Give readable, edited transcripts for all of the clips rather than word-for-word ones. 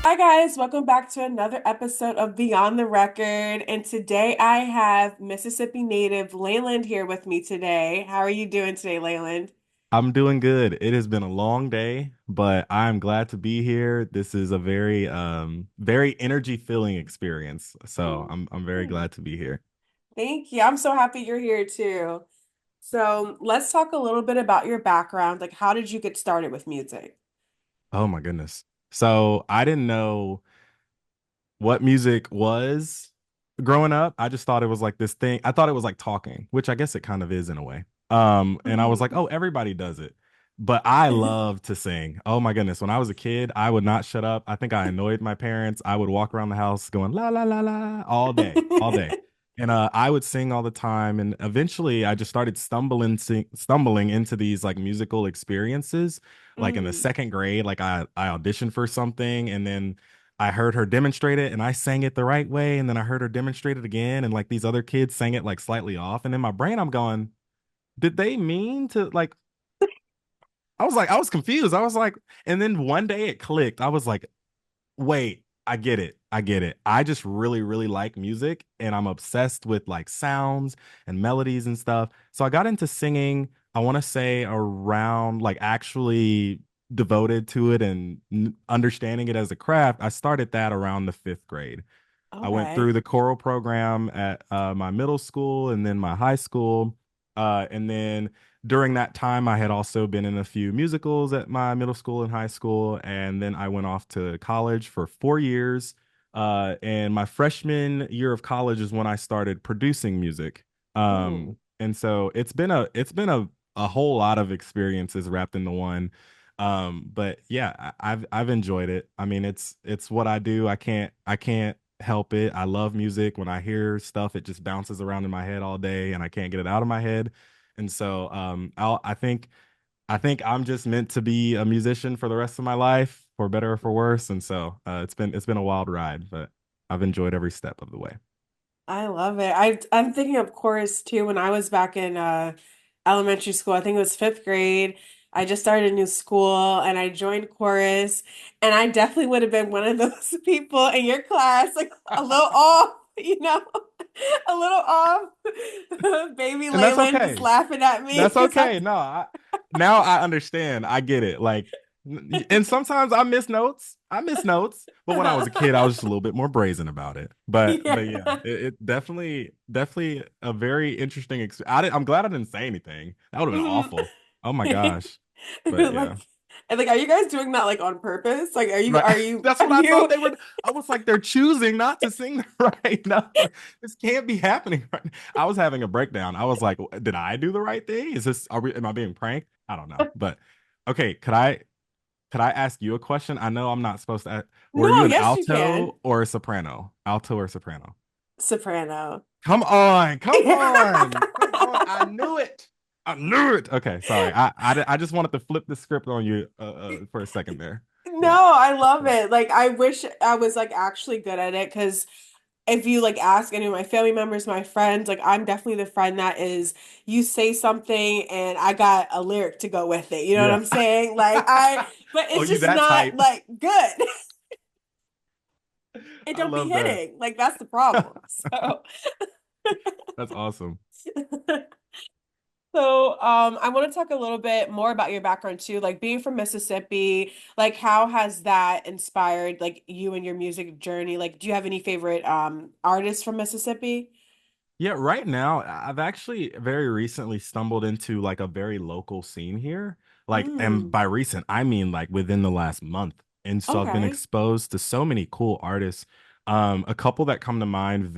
Hi guys, welcome back to another episode of Beyond the Record. And today I have Mississippi native Laeland here with me today. How are you doing today, Laeland? I'm doing good. It has been a long day, but I'm glad to be here. This is a very energy filling experience. So I'm very glad to be here. Thank you. I'm so happy you're here too. So let's talk a little bit about your background. Like, how did you get started with music? Oh my goodness. So I didn't know what music was growing up. I just thought it was like this thing. I thought it was like talking, which I guess it kind of is in a way. And I was like, Mhm. oh, everybody does it. But I love to sing. Oh my goodness. When I was a kid, I would not shut up. I think I annoyed my parents. I would walk around the house going la la la la all day, all day. And I would sing all the time. And eventually I just started stumbling into these like musical experiences. Like in the Mhm. second grade, like I auditioned for something and then I heard her demonstrate it and I sang it the right way. And then I heard her demonstrate it again. And like these other kids sang it like slightly off. And in my brain, I'm going, did they mean to like, I was confused. I was like, and then one day it clicked. I was like, wait, I get it. I get it. I just really, really like music and I'm obsessed with like sounds and melodies and stuff. So I got into singing, I want to say around like actually devoted to it and understanding it as a craft. I started that around the fifth grade. I went through Okay. the choral program at my middle school and then my high school. And then during that time, I had also been in a few musicals at my middle school and high school. And then I went off to college for 4 years. And my freshman year of college is when I started producing music. Ooh. And so it's been a whole lot of experiences wrapped into one. But yeah, I've enjoyed it. I mean, it's what I do. I can't help it. I love music. When I hear stuff, it just bounces around in my head all day and I can't get it out of my head. And so I think I'm just meant to be a musician for the rest of my life, for better or for worse. And so it's been a wild ride, but I've enjoyed every step of the way. I love it. I'm thinking of chorus too. When I was back in elementary school, I think it was fifth grade. I just started a new school and I joined chorus, and I definitely would have been one of those people in your class, like a little off, a little off. Baby And that's Leyland just okay. laughing at me That's because okay. No, now I understand. I get it. Like, and sometimes I miss notes. I miss notes. But when I was a kid, I was just a little bit more brazen about it. But yeah. yeah, it definitely a very interesting. I'm glad I didn't say anything. That would have been Mhm. awful. Oh my gosh. But Like, yeah. and like, are you guys doing that like on purpose? Like, Right. That's are what I thought you? they were. I was like, they're choosing not to sing the right note. This can't be happening right now. I was having a breakdown. I was like, did I do the right thing? Am I being pranked? I don't know. But okay, could I ask you a question? I know I'm not supposed to were No, you an yes, you can. alto or a soprano? Alto or soprano? Soprano. Come on, come on, come on. I knew it. I knew it. Okay, sorry. I just wanted to flip the script on you for a second there. Yeah. No, I love it. Like, I wish I was like actually good at it because if you like ask any of my family members, my friends, like I'm definitely the friend that is you say something and I got a lyric to go with it. You know what Yeah. I'm saying? But Oh, it's you just that not type. like good. It I don't be love that. hitting. Like that's the problem. So That's awesome. I want to talk a little bit more about your background too, like being from Mississippi, like how has that inspired like you and your music journey? Like, do you have any favorite artists from Mississippi? Yeah, right now I've actually very recently stumbled into like a very local scene here. Like, and Mm, by recent, I mean like within the last month. And so I've been okay. exposed to so many cool artists. A couple that come to mind,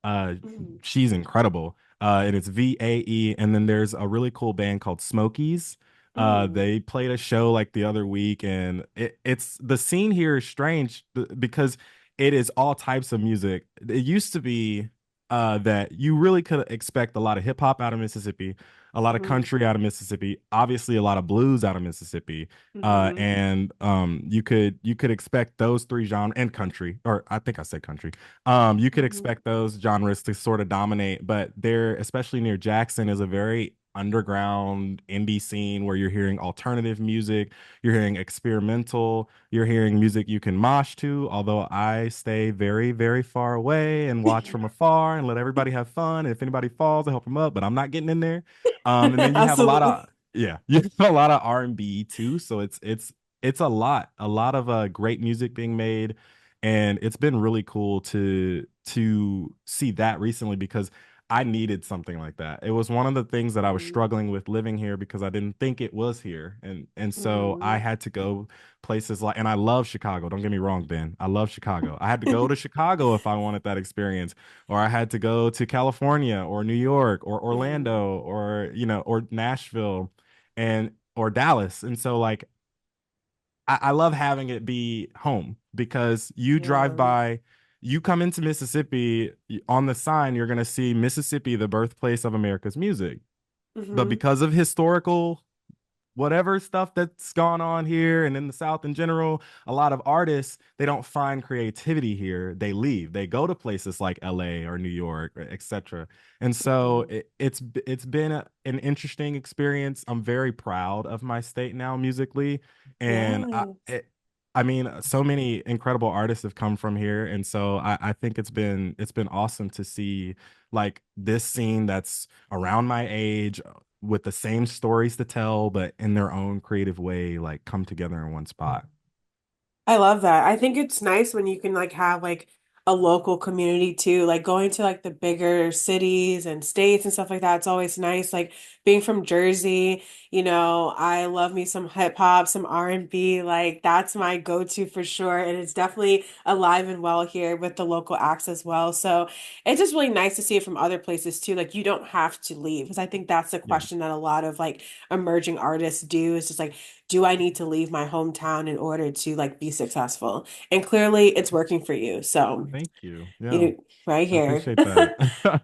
Mm, she's incredible. And it's VAE. And then there's a really cool band called Smokies. mm, They played a show like the other week, and it's the scene here is strange because it is all types of music. It used to be that you really could expect a lot of hip hop out of Mississippi, a lot of mm, country out of Mississippi, obviously a lot of blues out of Mississippi, mm, and you could expect those three genres and country, or I think I said country. You could mm, expect those genres to sort of dominate, but there, especially near Jackson, is a very underground indie scene where you're hearing alternative music, you're hearing experimental, you're hearing music you can mosh to, although I stay very, very far away and watch from afar and let everybody have fun. And if anybody falls, I help them up, but I'm not getting in there. And then you have a lot Absolutely. of yeah, you have a lot of R&B too, so it's a lot of great music being made, and it's been really cool to see that recently because I needed something like that. It was one of the things that I was Mhm. struggling with living here because I didn't think it was here. And so I Mhm. had to go places like, and I love Chicago. Don't get me wrong, Ben. I love Chicago. I had to go to Chicago if I wanted that experience, or I had to go to California or New York or Mhm. Orlando or, or Nashville and or Dallas. And so like I love having it be home because you drive Yeah. by, you come into Mississippi on the sign, you're going to see Mississippi, the birthplace of America's music. But Mhm. because of historical whatever stuff that's gone on here and in the South in general, a lot of artists, they don't find creativity here. They leave. They go to places like LA or New York, etc. And so Mhm. it's been an interesting experience. I'm very proud of my state now musically, and Yes. I mean, so many incredible artists have come from here, and so I think it's been awesome to see like this scene that's around my age with the same stories to tell, but in their own creative way, like come together in one spot. I love that. I think it's nice when you can like have like a local community too, like going to like the bigger cities and states and stuff like that. It's always nice. Like being from Jersey, I love me some hip hop, some R&B. Like that's my go-to for sure. And it's definitely alive and well here with the local acts as well. So it's just really nice to see it from other places too. Like you don't have to leave because I think that's the Yeah. question that a lot of like emerging artists do is just like do I need to leave my hometown in order to like be successful? And clearly it's working for you. So, Thank you. Yeah, you right I here. appreciate that.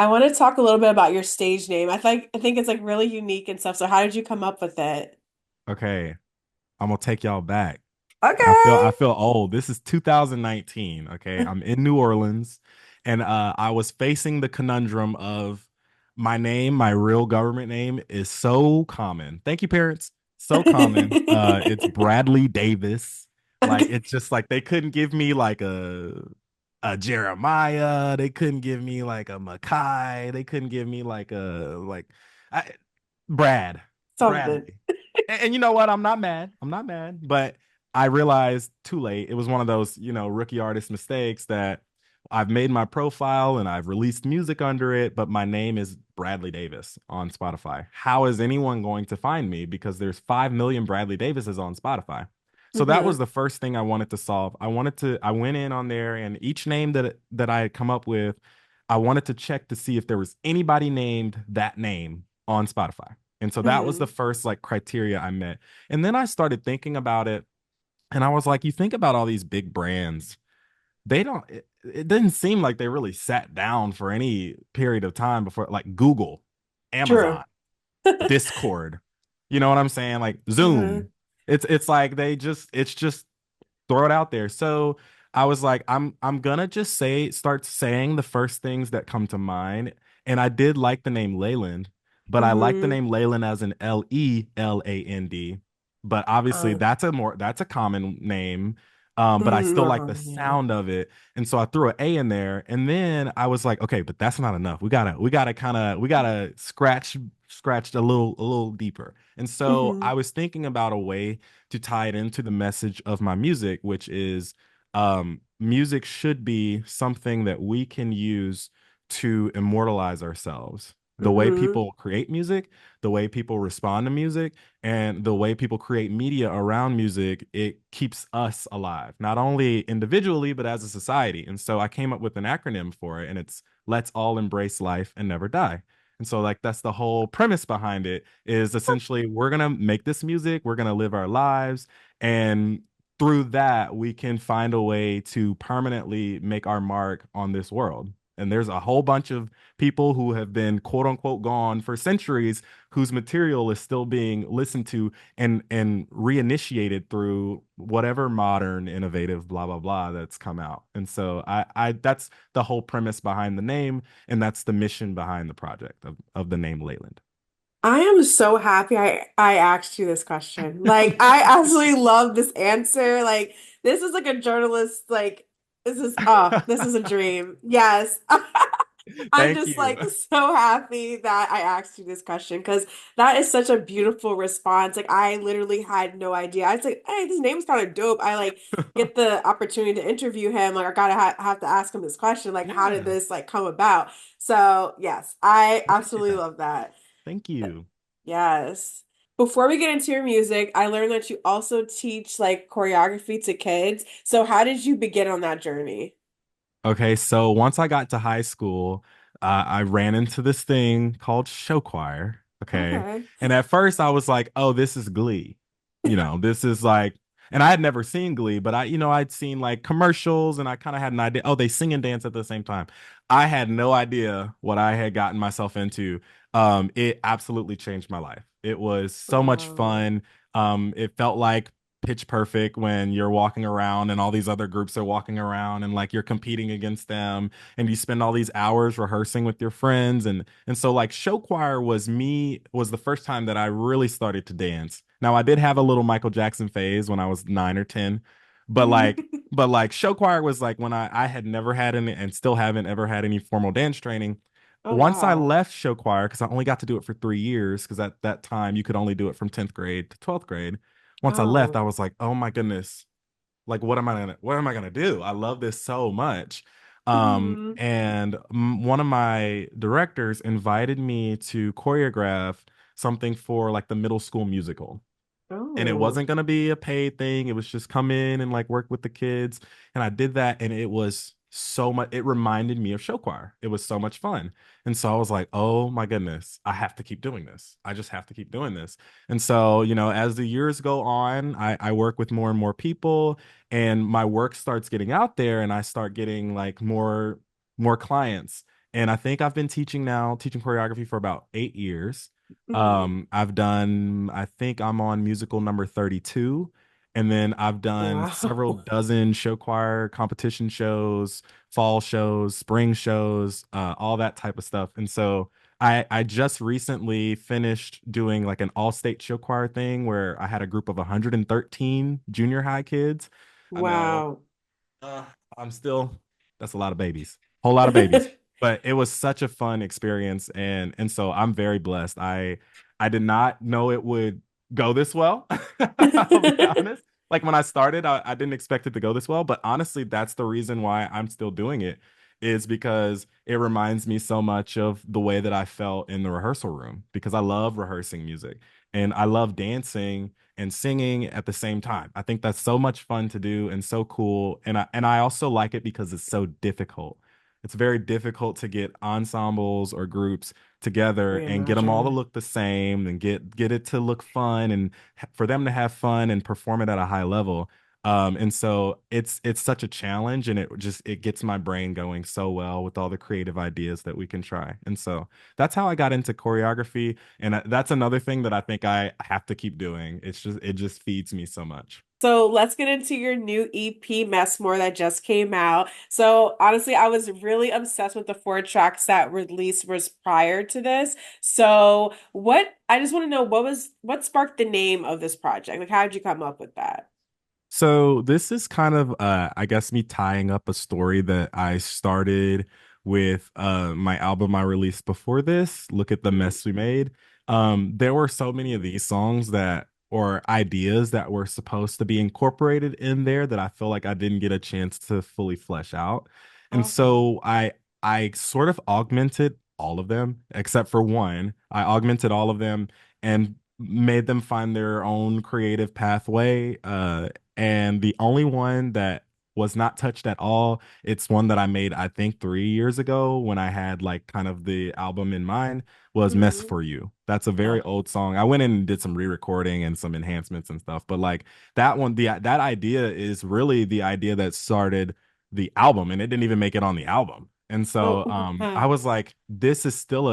I want to talk a little bit about your stage name. I think it's like really unique and stuff. So how did you come up with it? Okay, I'm gonna take y'all back. I Okay. feel old. This is 2019. Okay, I'm in New Orleans, and I was facing the conundrum of my name, my real government name, is so common. Thank you, parents. So common. It's Bradley Davis. Like Okay. it's just like they couldn't give me like a Jeremiah. They couldn't give me like a Mackay. They couldn't give me like I, Brad, Something. Bradley. And you know what? I'm not mad. I'm not mad. But I realized too late. It was one of those, rookie artist mistakes that I've made my profile and I've released music under it, but my name is Bradley Davis on Spotify. How is anyone going to find me? Because there's 5 million Bradley Davises on Spotify. So that was Hmm. the first thing I wanted to solve. I went in on there and each name that I had come up with, I wanted to check to see if there was anybody named that name on Spotify. And so that was the Hmm. first like criteria I met. And then I started thinking about it and I was like, you think about all these big brands, they don't it didn't seem like they really sat down for any period of time before like Google, True. Amazon, Discord. You know what I'm saying? Like Uh-huh. Zoom. It's like it's just throw it out there. So I was like, I'm gonna just start saying the first things that come to mind. And I did like the name Leyland, but I like the Hmm. name Leyland as an Leland. But obviously Uh, that's a common name. But I still like the yeah. sound of it. And so I threw an A in there. And then I was like, okay, but that's not enough. We gotta scratch a little deeper. And so Hmm. I was thinking about a way to tie it into the message of my music, which is music should be something that we can use to immortalize ourselves. The way Hmm. people create music, the way people respond to music, and the way people create media around music, it keeps us alive, not only individually, but as a society. And so I came up with an acronym for it, and it's Let's All Embrace Life and Never Die. And so like that's the whole premise behind it is essentially we're going to make this music, we're going to live our lives and through that we can find a way to permanently make our mark on this world. And there's a whole bunch of people who have been quote unquote gone for centuries whose material is still being listened to and reinitiated through whatever modern innovative blah blah blah that's come out. And so I that's the whole premise behind the name and that's the mission behind the project of the name Leyland. I am so happy I asked you this question. Like I absolutely love this answer. Like this is like a journalist like this is a dream. Yes. I'm Thank just you. like so happy that I asked you this question because that is such a beautiful response. Like I literally had no idea. I was like, hey, this name's kind of dope. I like get the opportunity to interview him. Like I gotta have to ask him this question. Like, how did Yeah, this like come about? So yes, I appreciate absolutely that. love that. Thank you. Yes. Before we get into your music, I learned that you also teach like choreography to kids. So how did you begin on that journey? Okay, so once I got to high school, I ran into this thing called show choir. Okay. Okay. And at first I was like, oh, this is Glee. This is like, and I had never seen Glee, but I'd seen like commercials and I kind of had an idea. Oh, they sing and dance at the same time. I had no idea what I had gotten myself into. It absolutely changed my life. It was so much Wow. fun. It felt like pitch perfect when you're walking around and all these other groups are walking around and like you're competing against them and you spend all these hours rehearsing with your friends and so like show choir was the first time that I really started to dance. Now I did have a little Michael Jackson phase when I was 9 or 10, but like show choir was like when I had never had any and still haven't ever had any formal dance training. Oh Once I wow. left show choir, because I only got to do it for 3 years, because at that time you could only do it from 10th grade to 12th grade. Once I left, I Oh. was like, oh my goodness, like what am I gonna do? I love this so much. Mhm. And one of my directors invited me to choreograph something for like the middle school musical, and it Oh. wasn't going to be a paid thing. It was just come in and like work with the kids. And I did that, and it was so much. It reminded me of show choir. It was so much fun. And so I was like, oh my goodness, I have to keep doing this. I just have to keep doing this. And so, as the years go on, I work with more and more people, and my work starts getting out there, and I start getting like more clients. And I think I've been teaching choreography for about 8 years. Mhm. I think I'm on musical number 32. And then I've done several Wow. dozen show choir competition shows, fall shows, spring shows, all that type of stuff. And so I just recently finished doing like an all-state show choir thing where I had a group of 113 junior high kids. I know Wow. uh, I'm still, that's a lot of babies, whole lot of babies. But it was such a fun experience, and so I'm very blessed. I did not know it would go this well. I'll be honest. Like when I started, I didn't expect it to go this well, but honestly, that's the reason why I'm still doing it, is because it reminds me so much of the way that I felt in the rehearsal room, because I love rehearsing music and I love dancing and singing at the same time. I think that's so much fun to do and so cool. And I also like it because it's so difficult. It's very difficult to get ensembles or groups together I and get them all to imagine. look the same and get it to look fun and for them to have fun and perform it at a high level. And so it's such a challenge, and it gets my brain going so well with all the creative ideas that we can try. And so that's how I got into choreography, and that's another thing that I think I have to keep doing. It just feeds me so much. So let's get into your new EP, Messmore, that just came out. So honestly, I was really obsessed with the four tracks that released was prior to this. So I just want to know what sparked the name of this project? Like how did you come up with that? So this is kind of I guess me tying up a story that I started with my album I released before this, Look at the Mhm. Mess We Made. There were so many of these songs that or ideas that were supposed to be incorporated in there that I feel like I didn't get a chance to fully flesh out. And Okay. so I sort of augmented all of them except for one. I augmented all of them and made them find their own creative pathway. And the only one that was not touched at all, it's one that I made, I think, 3 years ago when I had like kind of the album in mind, was Mess Hmm. for You. That's a very Okay. old song. I went in and did some re-recording and some enhancements and stuff, but like that one, that idea is really the idea that started the album, and it didn't even make it on the album. And so Oh, I wow. was like, this is still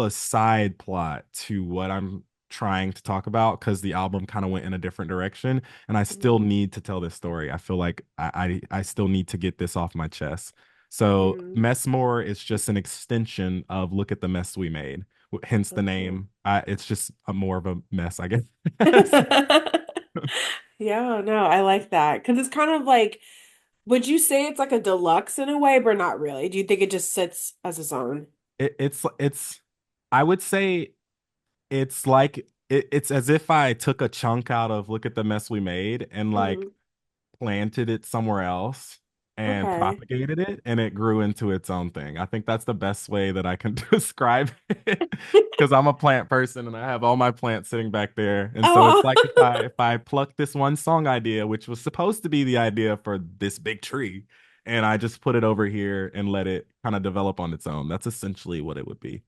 a side plot to what I'm trying to talk about, because the album kind of went in a different direction, and I still Mhm. need to tell this story. I feel like I still need to get this off my chest. So Mhm. Messmore is just an extension of Look at the Mess We Made, hence the So cool. name. It's just a more of a mess, I guess. Yeah, no, I like that because it's kind of like, would you say it's like a deluxe in a way, but not really? Do you think it just sits as its own? It's I would say it's like it's as if I took a chunk out of Look at the Mess We Made and like Mm, planted it somewhere else and okay. propagated it and it grew into its own thing. I think that's the best way that I can describe it because I'm a plant person and I have all my plants sitting back there. And so it's Oh, like if I pluck this one song idea, which was supposed to be the idea for this big tree, and I just put it over here and let it kind of develop on its own. That's essentially what it would be.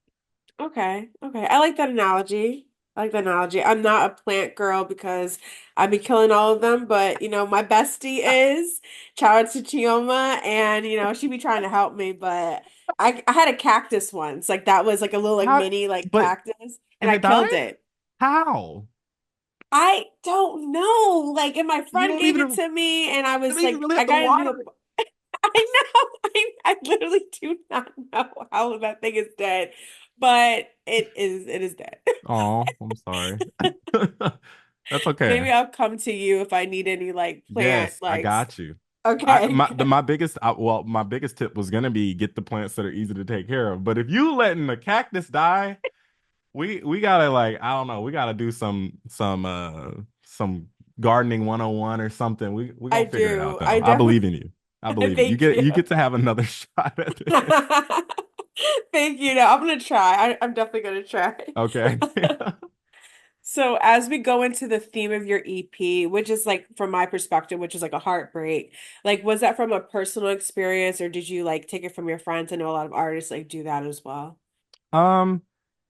okay. Okay. I like that analogy. I like that analogy. I'm not a plant girl because I'd be killing all of them, but my bestie is. Shout out to Chioma, and she be trying to help me, but I had a cactus once. Like that was like a little like How, mini like but cactus, and and I it died? killed it. How? I don't know. Like, and my You friend don't gave even it to me, and I you was don't even like, really I have to got a water new. it. I know. I literally do not know how that thing is dead, but it is dead. Oh, I'm sorry. That's okay. Maybe I'll come to you if I need any like plant Yes, I like got you. I okay. my the, my biggest well, my biggest tip was gonna be get the plants that are easy to take care of. But if you letting the cactus die, we gotta like I don't know, we gotta do some gardening 101 or something. We I gonna figure it out do. though. I I believe definitely in you. I believe in you. thank you. You get to have another shot at this. Thank you. No, I'm gonna try. I'm definitely gonna try. Okay. So as we go into the theme of your EP, which is like from my perspective, which is like a heartbreak, like was that from a personal experience or did you like take it from your friends? I know a lot of artists like do that as well. Um,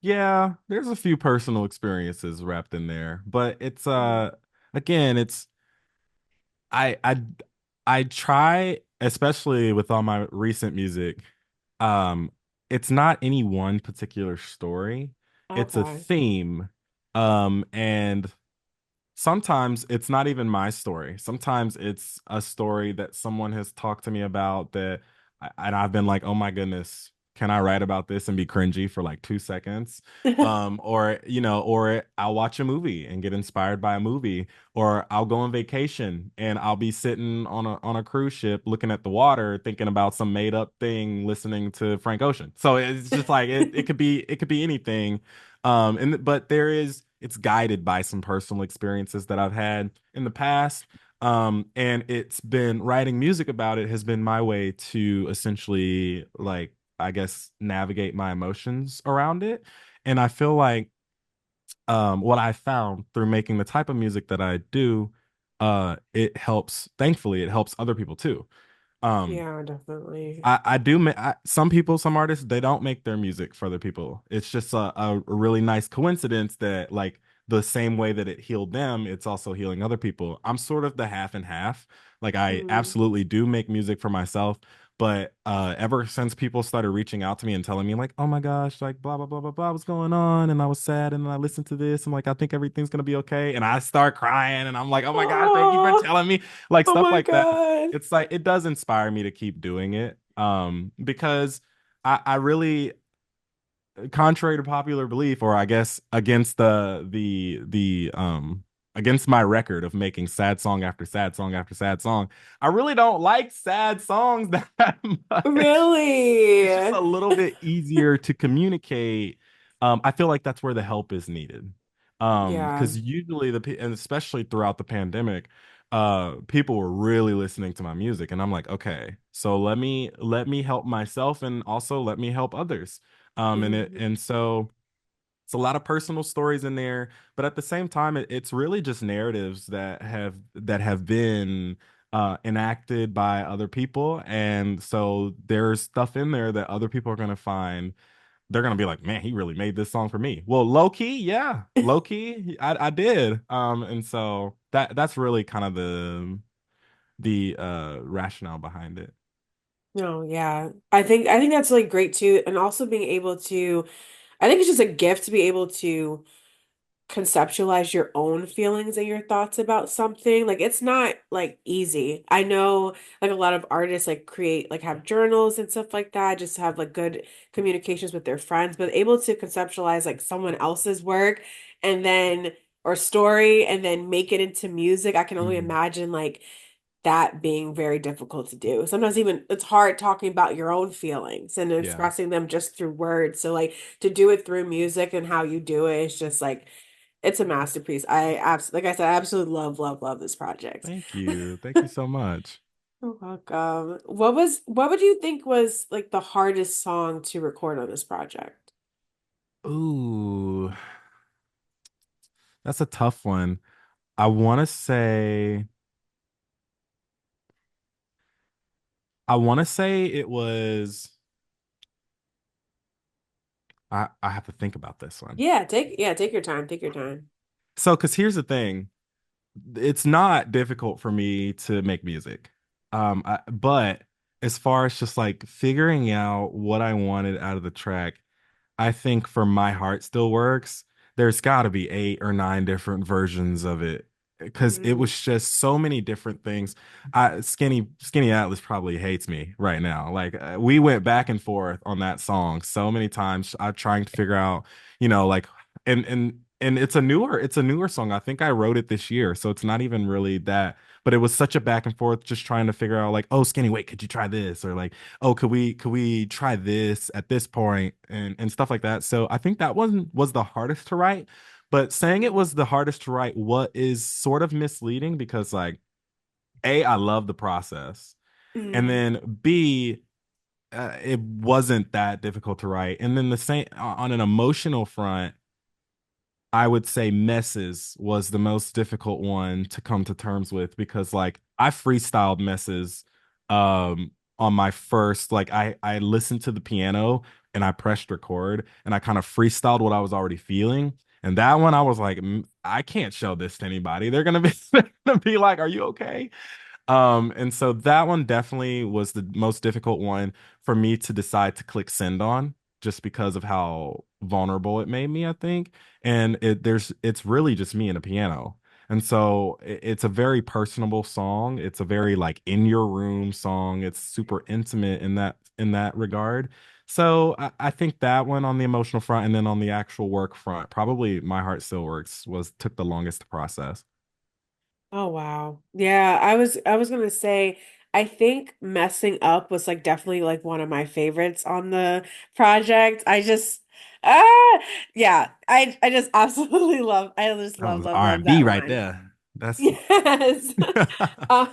yeah, there's a few personal experiences wrapped in there, but it's Mm, again, it's I I I try, especially with all my recent music, um, it's not any one particular story. It's a okay. theme. And sometimes it's not even my story. Sometimes it's a story that someone has talked to me about and I've been like, oh my goodness, can I write about this and be cringy for like 2 seconds? Or I'll watch a movie and get inspired by a movie, or I'll go on vacation and I'll be sitting on a cruise ship looking at the water, thinking about some made up thing, listening to Frank Ocean. So it's just like it could be anything. But it's guided by some personal experiences that I've had in the past. And it's been writing music about it has been my way to essentially like I guess navigate my emotions around it. And I feel like what I found through making the type of music that I do, thankfully it helps other people too. Um, Yeah, definitely. I do. Some artists, they don't make their music for other people. It's just a really nice coincidence that like the same way that it healed them, it's also healing other people. I'm sort of the half and half. Like I Mm. absolutely do make music for myself, but ever since people started reaching out to me and telling me like, oh my gosh, like blah blah blah blah blah, what's going on? And I was sad, and then I listened to this. I'm like, I think everything's gonna be okay, and I start crying, and I'm like, oh my god, thank you for Oh, telling me, like oh stuff my like that. God. It's like it does inspire me to keep doing it because I really, contrary to popular belief, or I guess against the against my record of making sad song after sad song after sad song, I really don't like sad songs that much. It's just Really? a little bit easier to communicate. I feel like that's where the help is needed. Yeah. Because usually and especially throughout the pandemic, people were really listening to my music, and I'm like, okay, so let me help myself, and also let me help others. Mhm. And so it's a lot of personal stories in there, but at the same time, it's really just narratives that have been enacted by other people, and so there's stuff in there that other people are gonna find. They're gonna be like, "Man, he really made this song for me." Well, low key, yeah, low key, I did. And so that's really kind of the rationale behind it. No, yeah. I think that's like great too. And also being able to I think it's just a gift to be able to conceptualize your own feelings and your thoughts about something. Like it's not like easy. I know like a lot of artists like create like have journals and stuff like that, just to have like good communications with their friends, but able to conceptualize like someone else's work and then or story and then make it into music. I can only Mhm. imagine like that being very difficult to do. Sometimes even it's hard talking about your own feelings and Yeah. expressing them just through words. So like to do it through music and how you do it is just like it's a masterpiece. I absolutely, like I said, I absolutely love, love, love this project. Thank you. Thank you so much. You're welcome. What would you think was like the hardest song to record on this project? Ooh, that's a tough one. I want to say I want to say it was I have to think about this one. Take your time, take your time. So, cuz here's the thing. It's not difficult for me to make music. But as far as just like figuring out what I wanted out of the track, I think for My Heart Still Works, there's got to be 8 or 9 different versions of it because it Mm, was just so many different things. Skinny Atlas probably hates me right now. Like we went back and forth on that song so many times. I'm trying to figure out, like and it's a newer song. I think I wrote it this year, so it's not even really that. But it was such a back and forth, just trying to figure out like, oh, Skinny, wait, could you try this? Or like, oh, could we try this at this point and stuff like that. So I think that one was the hardest to write, but saying it was the hardest to write what is sort of misleading because like A, I love the process, and mm, then B, it wasn't that difficult to write. And then the same on an emotional front, I would say Messes was the most difficult one to come to terms with because like I freestyled Messes on my first like I listened to the piano and I pressed record and I kind of freestyled what I was already feeling. And that one I was like, I can't show this to anybody. They're gonna be, they're gonna be like, are you okay? And so that one definitely was the most difficult one for me to decide to click send on, just because of how vulnerable it made me, I think. And it's really just me and a piano. And so it's a very personable song. It's a very like in your room song. It's super intimate in that regard. So I think that one on the emotional front and then on the actual work front, probably My Heart Still Works was took the longest to process. oh wow. Yeah, I was gonna say I think messing up was like definitely like one of my favorites on the project. I just yeah, I just absolutely love I just That love was love love R&B that right one. there. That's Yes. Uh,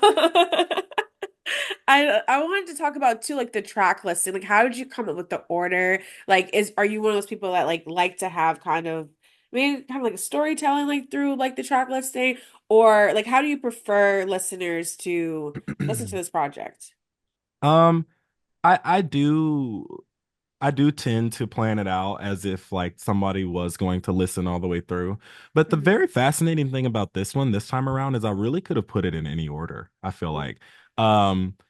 I wanted to talk about too, like the track listing. Like, how did you come up with the order? Like, are you one of those people that like to have kind of maybe kind of like a storytelling like through like the track listing, or like how do you prefer listeners to listen to this project? um I do tend to plan it out as if like somebody was going to listen all the way through. But the Hmm. very fascinating thing about this one this time around is I really could have put it in any order, I feel like.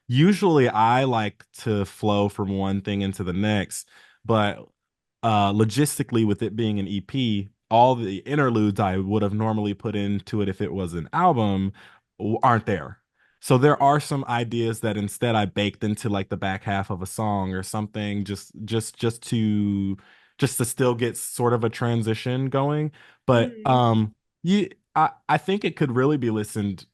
Usually I like to flow from one thing into the next, but logistically with it being an EP, all the interludes I would have normally put into it if it was an album aren't there. So there are some ideas that instead I baked into like the back half of a song or something just to still get sort of a transition going. But Hmm. you I think it could really be listened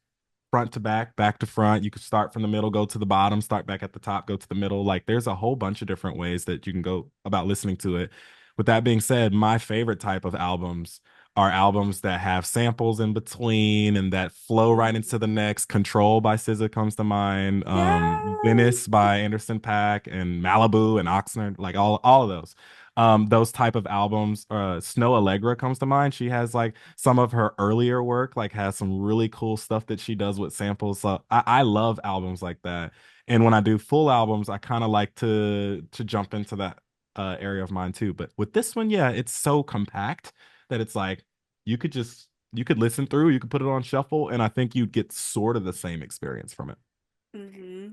front to back to front. You could start from the middle, go to the bottom, start back at the top, go to the middle. Like there's a whole bunch of different ways that you can go about listening to it. With that being said, my favorite type of albums are albums that have samples in between and that flow right into the next. Control by SZA comes to mind. Yes. Venice by Anderson Paak and Malibu and Oxnard, like all of those. Those type of albums. Snow Allegra comes to mind. She has like some of her earlier work, like has some really cool stuff that she does with samples. So I love albums like that. And when I do full albums, I kind of like to jump into that area of mine too. But with this one, yeah, it's so compact that it's like you could listen through, you could put it on shuffle, and I think you'd get sort of the same experience from it. Hmm.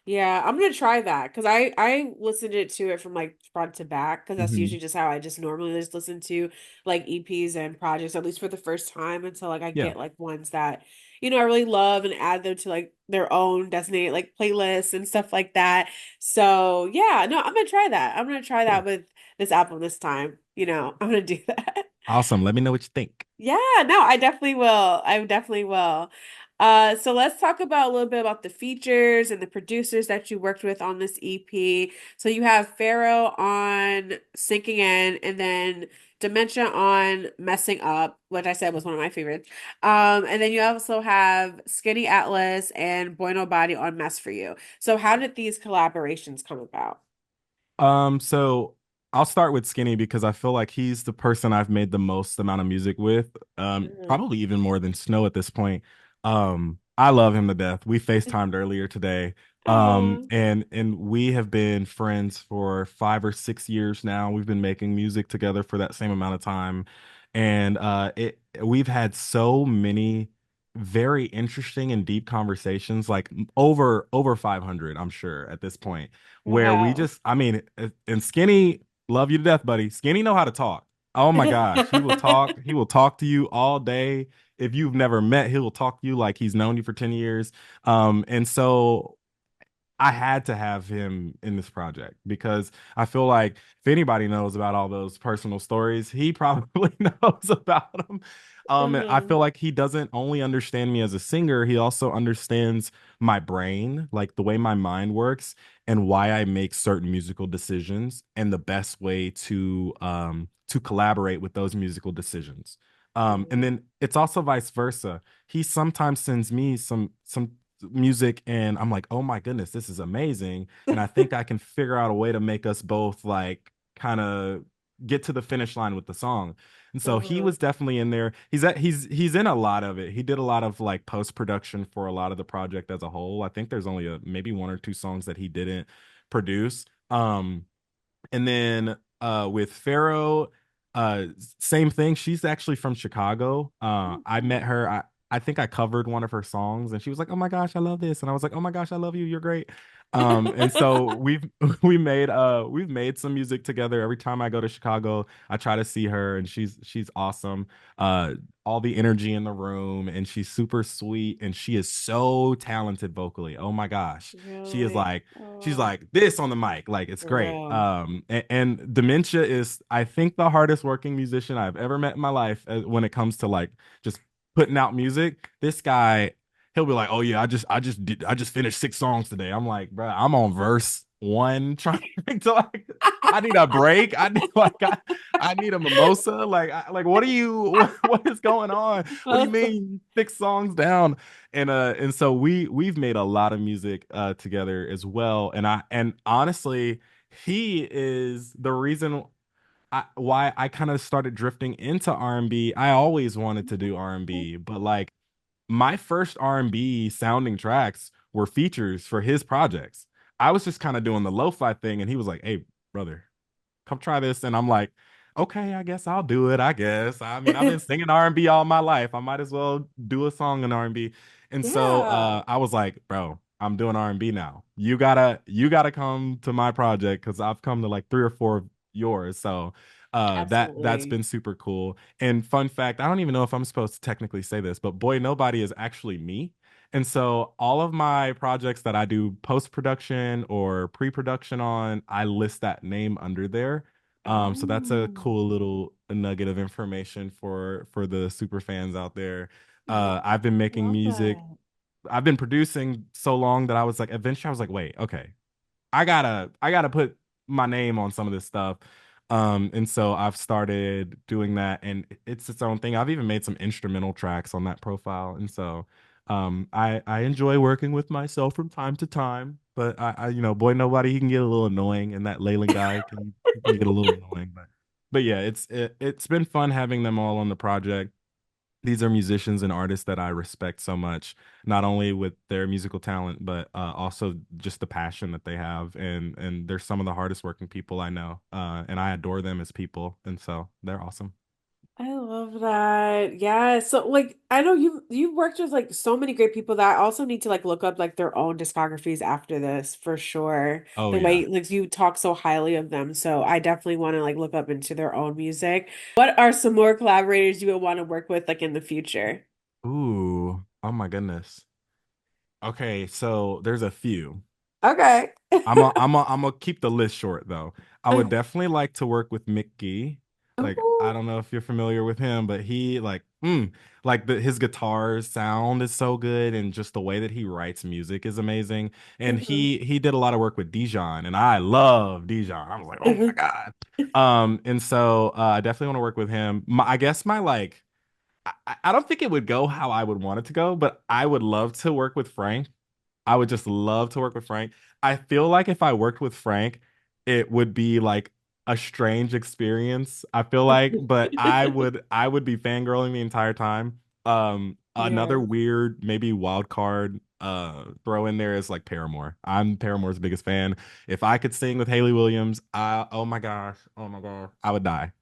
Yeah, I'm gonna try that because I listened to it from like front to back because that's Hmm. usually just how I just normally just listen to like EPs and projects at least for the first time until like I Yeah, get like ones that I really love and add them to like their own designated like playlists and stuff like that. So yeah, no, I'm gonna try that. I'm gonna try that cool. with this album this time. I'm gonna do that. Awesome. Let me know what you think. Yeah, no, I definitely will. I definitely will. So let's talk about a little bit about the features and the producers that you worked with on this EP. So you have Pharaoh on Sinking In, and then Dementia on Messing Up, which I said was one of my favorites. And then you also have Skinny Atlas and Boy Nobody on Mess for You. So how did these collaborations come about? So I'll start with Skinny because I feel like he's the person I've made the most amount of music with. Mhm. Probably even more than Snow at this point. I love him to death. We FaceTimed earlier today. Oh, And we have been friends for 5 or 6 years now. We've been making music together for that same amount of time. And it we've had so many very interesting and deep conversations, like over 500, I'm sure, at this point where we wow. just, I mean, and Skinny, love you to death, buddy. Skinny know how to talk. Oh my gosh, he will talk. He will talk to you all day. If you've never met, he will talk to you like he's known you for 10 years. And so I had to have him in this project because I feel like if anybody knows about all those personal stories, he probably knows about them. And I Uh-huh. feel like he doesn't only understand me as a singer, he also understands my brain, like the way my mind works and why I make certain musical decisions and the best way to collaborate with those musical decisions. And Mhm. then it's also vice versa. He sometimes sends me some music and I'm like, "Oh my goodness, this is amazing." And I think I can figure out a way to make us both like kind of get to the finish line with the song. And so he Uh-huh. was definitely in there. He's in a lot of it. He did a lot of like post production for a lot of the project as a whole. I think there's only maybe one or two songs that he didn't produce. And then with Pharaoh, same thing. She's actually from Chicago. Oh, I met cool. her. I think I covered one of her songs and she was like, "Oh my gosh, I love this." And I was like, "Oh my gosh, I love you. You're great." And so we've made some music together. Every time I go to Chicago, I try to see her and she's awesome. Uh all the energy in the room and she's super sweet and she is so talented vocally. Oh my gosh. She is Really? like she's Oh, like this on the mic, like it's for great. real. And Dementia is, I think, the hardest working musician I've ever met in my life when it comes to like just putting out music. This guy, he'll be like, "Oh yeah, I just finished 6 songs today." I'm like, bro, I'm on verse one trying to like, I need a break. I need a mimosa. Like what are you what is going on? What do you mean 6 songs down? And so we've made a lot of music together as well. And honestly, he is the reason why I kind of started drifting into R&B. I always wanted to do R&B, but like my first R&B sounding tracks were features for his projects. I was just kind of doing the lo-fi thing and he was like, "Hey, brother, come try this." And I'm like, "Okay, I guess I'll do it, I guess. I mean, I've been singing R&B all my life. I might as well do a song in R&B." And so Yeah, I was like, "Bro, I'm doing R&B now. You gotta come to my project because I've come to like 3 or 4 of yours." So that's absolutely. been super cool. And fun fact, I don't even know if I'm supposed to technically say this, but Boy Nobody is actually me. And so all of my projects that I do post-production or pre-production on, I list that name under there. So that's a Oh, cool little nugget of information for the super fans out there. yeah, I've been I making love music. that. I've been producing so long that I was like, eventually I was like, wait, okay, I gotta put my name on some of this stuff. And so I've started doing that and it's its own thing. I've even made some instrumental tracks on that profile. And so I enjoy working with myself from time to time, but Boy Nobody, he can get a little annoying and that Laeland guy he can get a little annoying, but yeah, it's been fun having them all on the project. These are musicians and artists that I respect so much, not only with their musical talent, but also just the passion that they have. And they're some of the hardest working people I know. And I adore them as people. And so they're awesome. love that. Yeah. So like I know you've worked with like so many great people that I also need to like look up like their own discographies after this for sure. Oh The yeah. way like you talk so highly of them. So I definitely want to like look up into their own music. What are some more collaborators you would want to work with like in the future? Ooh. Oh my goodness. Okay, so there's a few. Okay. I'm gonna keep the list short though. I would definitely like to work with Mickey. Like I Ooh. don't know if you're familiar with him, but he like his guitar sound is so good, and just the way that he writes music is amazing. And Mhm. he did a lot of work with Dijon, and I love Dijon. I was like, oh my Mhm. God. And so I definitely want to work with him. I guess my like I don't think it would go how I would want it to go, but I would love to work with Frank. I would just love to work with Frank. I feel like if I worked with Frank, it would be like a strange experience. I feel like, but I would be fangirling the entire time. Another Yeah. weird, maybe wild card throw in there is like Paramore. I'm Paramore's biggest fan. If I could sing with Haley Williams, I oh my gosh, oh my god, I would die.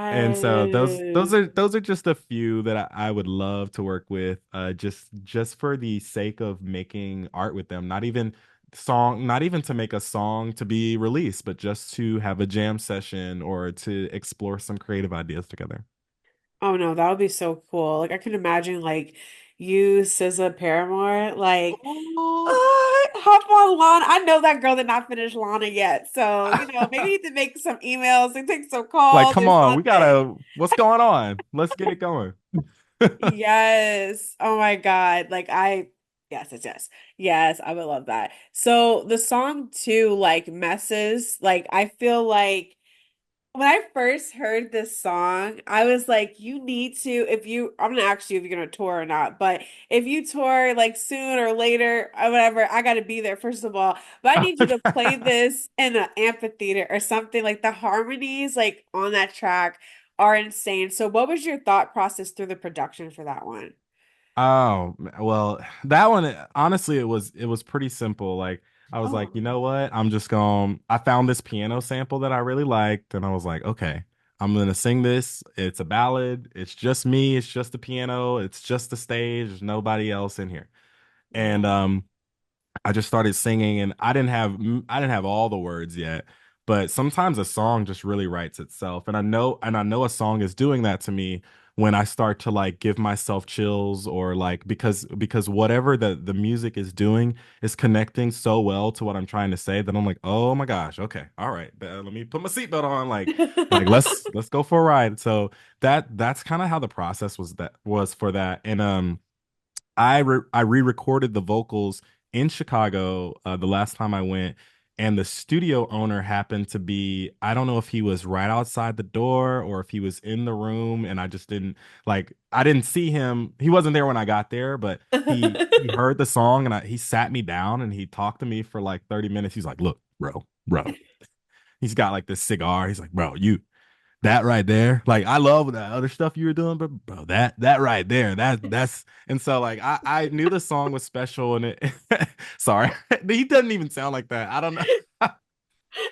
And so Yes. those are just a few that I would love to work with, just for the sake of making art with them. Not even to make a song to be released, but just to have a jam session or to explore some creative ideas together. Oh no, that would be so cool. Like I can imagine like you, SZA, Paramore, like Oh, hop on Lana. I know that girl did not finish Lana yet. So, maybe you need to make some emails and take some like, calls come or on, we something. gotta. What's going on? Let's get it going. Yes. Oh my God. Yes, yes, yes. Yes, I would love that. So the song too, like messes, like I feel like when I first heard this song, I was like, you need to, I'm gonna ask you if you're gonna tour or not, but if you tour like soon or later or whatever, I gotta be there, first of all. But I need you to play this in an amphitheater or something. Like the harmonies, like on that track are insane. So, what was your thought process through the production for that one? Oh, well, that one honestly it was pretty simple. Like I was like, Oh. you know what? I'm just going I found this piano sample that I really liked and I was like, okay, I'm going to sing this. It's a ballad. It's just me, it's just the piano, it's just the stage, there's nobody else in here. And Yeah. I just started singing and I didn't have all the words yet, but sometimes a song just really writes itself. And I know a song is doing that to me when I start to like give myself chills or like because whatever the music is doing is connecting so well to what I'm trying to say that I'm like, "Oh my gosh, okay. All right. Let me put my seatbelt on like let's go for a ride." So that's kind of how the process was for that. And I re-recorded the vocals in Chicago the last time I went, and the studio owner happened to be, I don't know if he was right outside the door or if he was in the room, and I didn't see him. He wasn't there when I got there, but he heard the song and he sat me down and he talked to me for like 30 minutes. He's like, "Look, bro." He's got like this cigar. He's like, "Bro, that right there, like I love that other stuff you were doing, but bro, that right there, that's." And so like I knew the song was special and it sorry, he doesn't even sound like that. I don't know.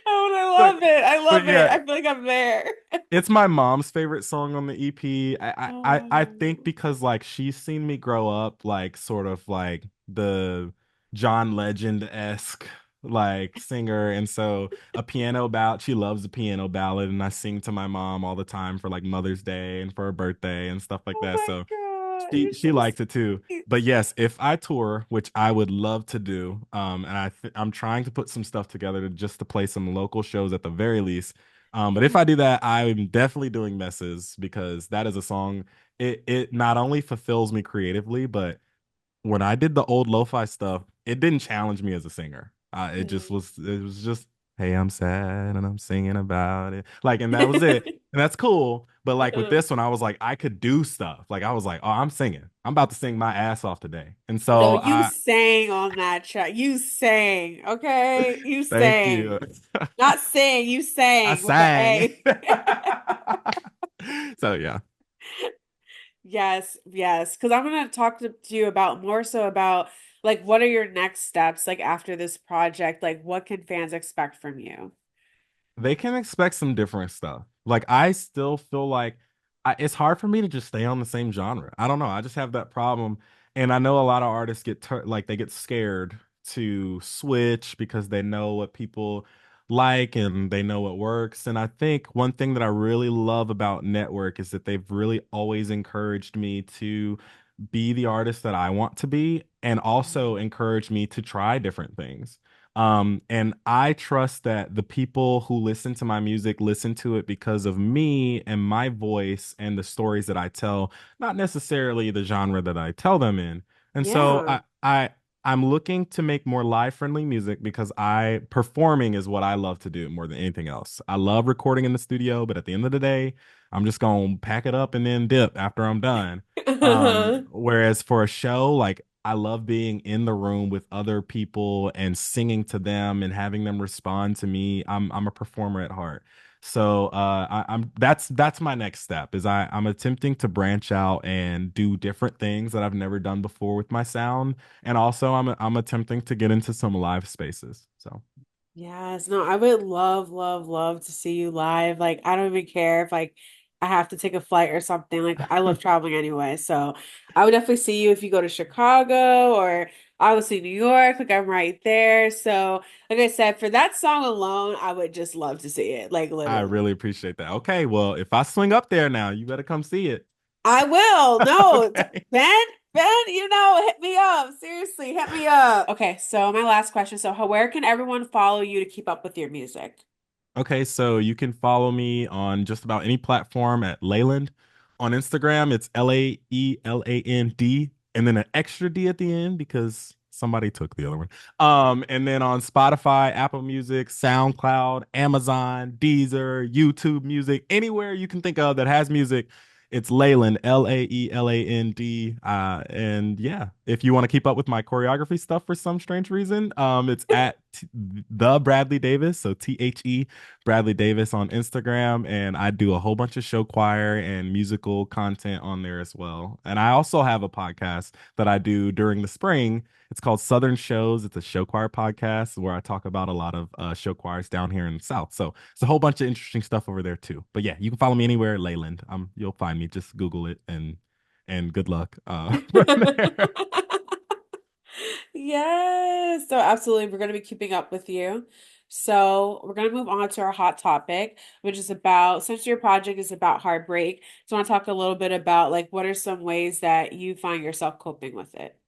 Oh, and I but love it. I but love it. yeah, I feel like I'm there. it's my mom's favorite song on the EP. I think Oh. because like she's seen me grow up like sort of like the John Legend-esque like singer, and so a piano ballad, she loves a piano ballad, and I sing to my mom all the time for like Mother's Day and for her birthday and stuff like Oh that. my So God, she you're she so liked it too. sweet. But yes, if I tour, which I would love to do, and I'm trying to put some stuff together to play some local shows at the very least. But if I do that, I'm definitely doing Messes because that is a song. It not only fulfills me creatively, but when I did the old lo-fi stuff, it didn't challenge me as a singer. It was just, hey, I'm sad and I'm singing about it. Like, and that was it. And that's cool. But like with this one, I was like, I could do stuff. Like I was like, oh, I'm singing. I'm about to sing my ass off today. And No, so you I sang on that track. You sang, okay? You thank sang. you. Not sing, you I sang with the sang. A. So yeah. Yes, yes. Because I'm gonna talk to you about more so about like what are your next steps like after this project? Like what can fans expect from you? They can expect some different stuff. Like I still feel like it's hard for me to just stay on the same genre. I don't know. I just have that problem, and I know a lot of artists like they get scared to switch because they know what people like and they know what works. And I think one thing that I really love about Network is that they've really always encouraged me to be the artist that I want to be and also encouraged me to try different things. And I trust that the people who listen to my music listen to it because of me and my voice and the stories that I tell, not necessarily the genre that I tell them in. And so Yeah. I'm looking to make more live friendly music because I performing is what I love to do more than anything else. I love recording in the studio, but at the end of the day, I'm just gonna pack it up and then dip after I'm done. Whereas for a show, like I love being in the room with other people and singing to them and having them respond to me. I'm a performer at heart. So I'm that's my next step is I'm attempting to branch out and do different things that I've never done before with my sound. And also I'm attempting to get into some live spaces. So Yes, no, I would love, love, love to see you live. Like, I don't even care if like I have to take a flight or something. Like, I love traveling anyway. So I would definitely see you if you go to Chicago or obviously New York. Like, I'm right there. So, like I said, for that song alone, I would just love to see it. Like, I literally. really appreciate that. Okay, well, if I swing up there now, you better come see it. I will. No, Okay. Ben, hit me up. Seriously, hit me up. Okay, so my last question. So, where can everyone follow you to keep up with your music? Okay, so you can follow me on just about any platform at Laeland. On Instagram, it's Laeland and then an extra D at the end because somebody took the other one. And then on Spotify, Apple Music, SoundCloud, Amazon, Deezer, YouTube Music, anywhere you can think of that has music, it's Laeland, Laeland. And yeah, if you want to keep up with my choreography stuff for some strange reason, it's at the Bradley Davis, so THE Bradley Davis on Instagram, and I do a whole bunch of show choir and musical content on there as well. And I also have a podcast that I do during the spring. It's called Southern Shows. It's a show choir podcast where I talk about a lot of show choirs down here in the South. So it's a whole bunch of interesting stuff over there too. But yeah, you can follow me anywhere, Leyland. You'll find me. Just Google it and good luck from there. Yes. So absolutely, we're going to be keeping up with you. So we're going to move on to our hot topic, which is about, since your project is about heartbreak, so I want to talk a little bit about like what are some ways that you find yourself coping with it?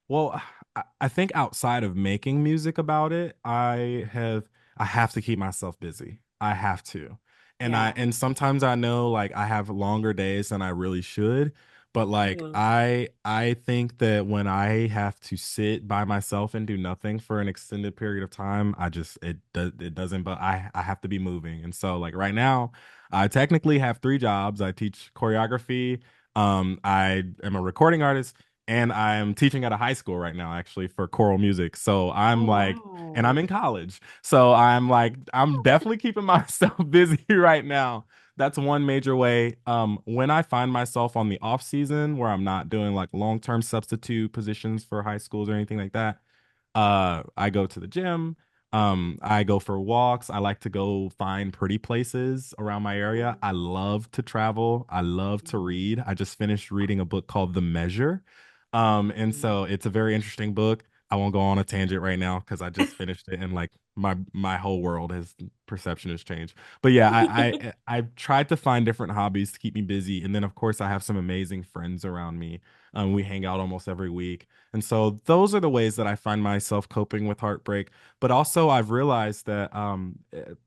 Well, I think outside of making music about it, I have to keep myself busy. I have to. Yeah. And sometimes I know like I have longer days than I really should, but like Yeah. I think that when I have to sit by myself and do nothing for an extended period of time, it doesn't but I have to be moving. And so like right now, I technically have three jobs. I teach choreography, I am a recording artist and I'm teaching at a high school right now, actually, for choral music. So Oh, I'm like, and I'm wow. in college. So I'm like, I'm definitely keeping myself busy right now. That's one major way. When I find myself on the off season where I'm not doing like long-term substitute positions for high schools or anything like that, I go to the gym. I go for walks. I like to go find pretty places around my area. I love to travel. I love to read. I just finished reading a book called The Measure. And so it's a very interesting book. I won't go on a tangent right now because I just finished it and like my whole world has perception has changed. But yeah, I've tried to find different hobbies to keep me busy. And then of course I have some amazing friends around me. We hang out almost every week. And so those are the ways that I find myself coping with heartbreak. But also, I've realized that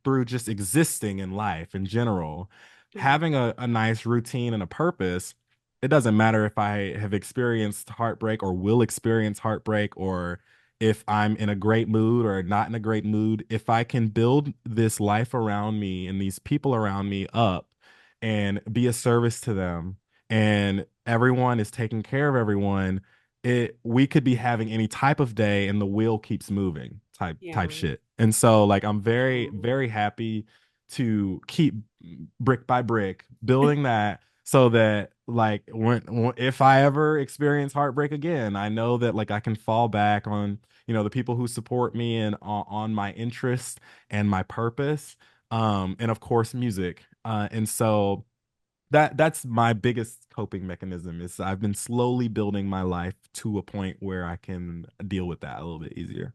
through just existing in life in general, Yeah. having a nice routine and a purpose, it doesn't matter if I have experienced heartbreak or will experience heartbreak or if I'm in a great mood or not in a great mood, if I can build this life around me and these people around me up and be a service to them and everyone is taking care of everyone, it we could be having any type of day and the wheel keeps moving type Yeah. shit. And so like I'm very Oh. very happy to keep brick by brick building that so that like if I ever experience heartbreak again, I know that like I can fall back on the people who support me and on my interests and my purpose and of course music and so that's my biggest coping mechanism is I've been slowly building my life to a point where I can deal with that a little bit easier.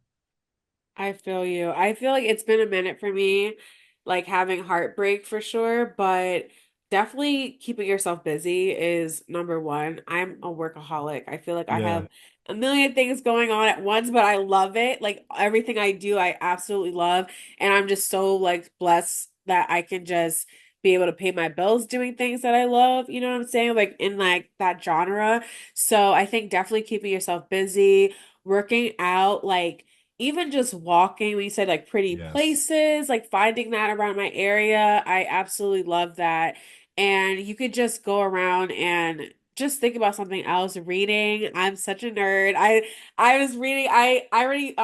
I feel you. I feel like it's been a minute for me, like having heartbreak for sure, but definitely keeping yourself busy is number one. I'm a workaholic. I feel like I Yeah. have a million things going on at once, but I love it. Like everything I do, I absolutely love. And I'm just so like blessed that I can just be able to pay my bills doing things that I love. You know what I'm saying? Like in like that genre. So I think definitely keeping yourself busy, working out, like even just walking, when you said like pretty Yes. places, like finding that around my area, I absolutely love that. And you could just go around and just think about something else. Reading. I'm such a nerd. I was reading, I already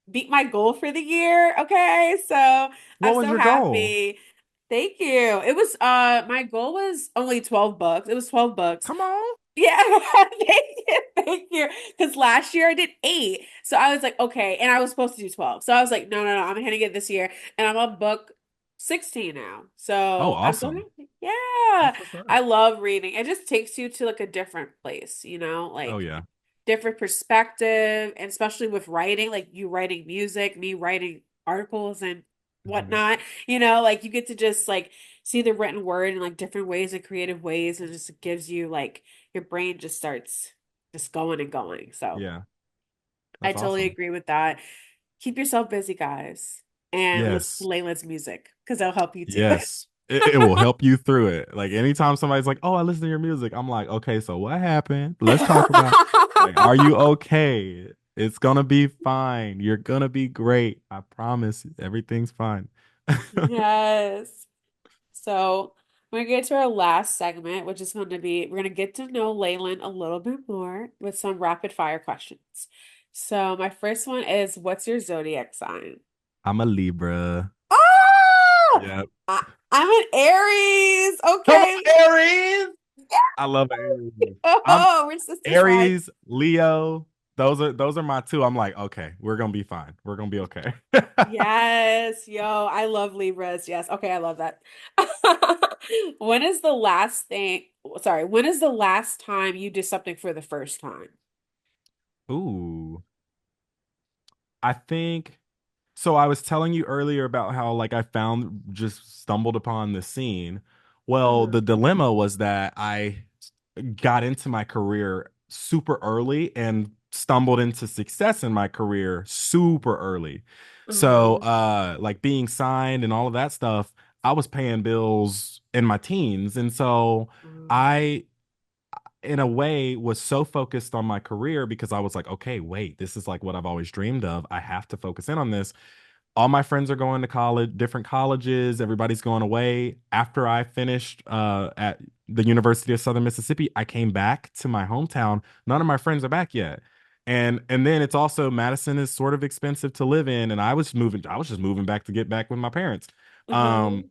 beat my goal for the year. Okay. So I'm What was so your goal? happy. Thank you. It was my goal was only 12 books. It was 12 books. Come on. Yeah, thank you, thank you. Because last year I did 8, so I was like, okay, and I was supposed to do 12. So I was like, no, no, no, I'm hitting it this year, and I'm on book 16 now. Oh, So I'm so awesome. happy. Yeah, That's what's up. I love reading. It just takes you to like a different place, Oh like yeah. different perspective, and especially with writing, like you writing music, me writing articles and Mhm. whatnot, like you get to just like see the written word in like different ways and creative ways, and just gives you like your brain just starts just going and going. So Yeah. I That's totally awesome. agree with that. Keep yourself busy, guys, and listen to Yes. Layla's music because it'll help you too. Yes. It will help you through it. Like anytime somebody's like, "Oh, I listen to your music," I'm like, "Okay, so what happened? Let's talk about like, are you okay? It's gonna be fine. You're gonna be great. I promise. Everything's fine." Yes. So we're gonna get to our last segment, which is going to be we're gonna get to know Leyland a little bit more with some rapid fire questions. So my first one is, what's your zodiac sign? I'm a Libra. Ah! Yep. I'm an Aries. Come Okay. on, Aries. I love Aries. I'm Oh, we're sister signs. Aries, Leo. Those are my two. I'm like, okay, we're gonna be fine. We're gonna be okay. Yes, yo, I love Libras. Yes. Okay, I love that. When is the last thing, sorry, when is the last time you did something for the first time? Ooh. I think so. I was telling you earlier about how like I found just stumbled upon the scene. Well, Uh-huh. the dilemma was that I got into my career super early and stumbled into success in my career super early. So Uh-huh. like being signed and all of that stuff, I was paying bills in my teens. And so I in a way was so focused on my career because I was like, okay, wait, this is like what I've always dreamed of. I have to focus in on this. All my friends are going to college, different colleges, everybody's going away. After I finished at the University of Southern Mississippi, I came back to my hometown. None of my friends are back yet. And then it's also Madison is sort of expensive to live in. And I was just moving back to get back with my parents. Uh-huh. Um,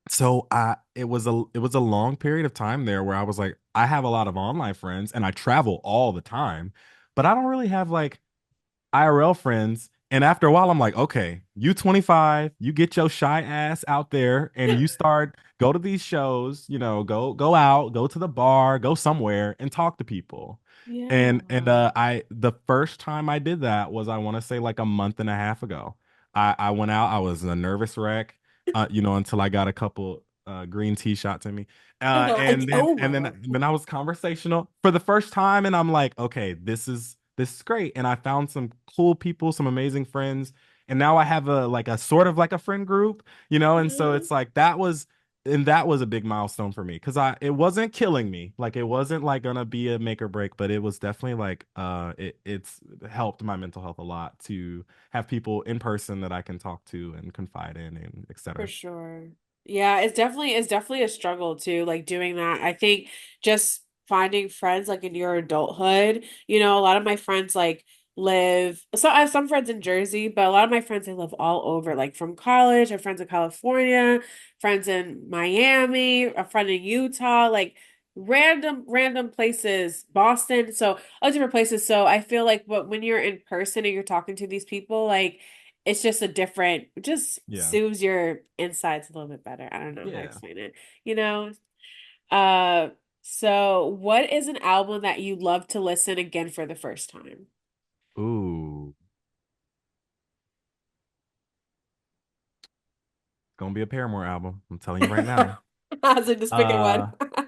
so it was a long period of time there where I was like, I have a lot of online friends and I travel all the time, but I don't really have like IRL friends. And after a while, I'm like, okay, you 25, you get your shy ass out there and you start go to these shows, go out, go to the bar, go somewhere and talk to people. And Yeah. I the first time I did that was I want to say like a month and a half ago. I went out, I was a nervous wreck, until I got a couple green tea shots in me. And then Oh and my then God. and then I was conversational for the first time, and I'm like, okay, this is great. And I found some cool people, some amazing friends, and now I have a like a sort of like a friend group, and so Uh-huh. it's like that was a big milestone for me because I it wasn't killing me, like it wasn't like gonna be a make or break, but it was definitely like it's helped my mental health a lot to have people in person that I can talk to and confide in and For etc. sure. Yeah, it's definitely a struggle too, like doing that. I think just finding friends like in your adulthood, a lot of my friends like live, so I have some friends in Jersey, but a lot of my friends they live all over, like from college. I have friends in California, friends in Miami, a friend in Utah, like random places, Boston, so all different places. So I feel like but when you're in person and you're talking to these people, like it's just a different, just Yeah. soothes your insides a little bit better. I don't know how to Yeah. explain it, you know? Uh, so what is an album that you love to listen again for the first time? Ooh, gonna be a Paramore album. I'm telling you right now. So just picking one. Uh,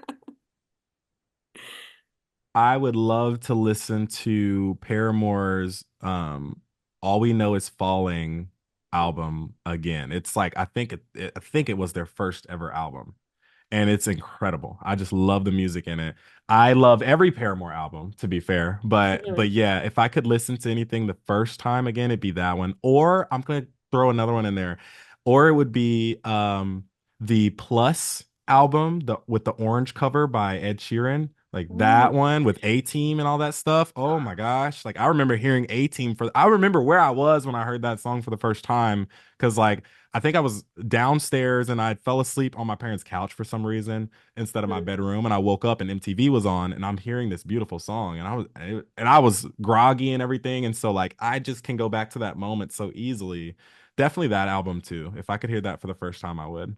I would love to listen to Paramore's All We Know Is Falling album again. It's like I think it was their first ever album. And it's incredible. I just love the music in it. I love every Paramore album, to be fair, but yeah, if I could listen to anything the first time again, it'd be that one. Or I'm gonna throw another one in there, or it would be the Plus album, the with the orange cover by Ed Sheeran. Like that Ooh. one with A Team and all that stuff. Oh my gosh. Like I remember hearing A Team I remember where I was when I heard that song for the first time. Cause like I think I was downstairs and I fell asleep on my parents' couch for some reason instead of my bedroom. And I woke up and MTV was on and I'm hearing this beautiful song and I was groggy and everything. And so like I just can go back to that moment so easily. Definitely that album too. If I could hear that for the first time, I would.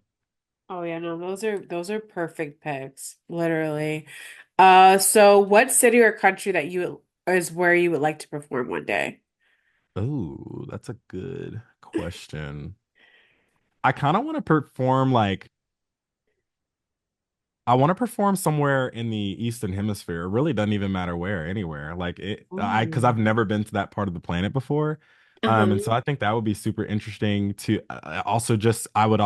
Oh yeah, no, those are perfect picks, literally. So what city or country that you is where you would like to perform one day? Oh, that's a good question. I kind of want to perform like I want to perform somewhere in the Eastern Hemisphere. It really doesn't even matter where, anywhere. Because Ooh. I've never been to that part of the planet before. And Uh-huh. so I think that would be super interesting to also just, I would,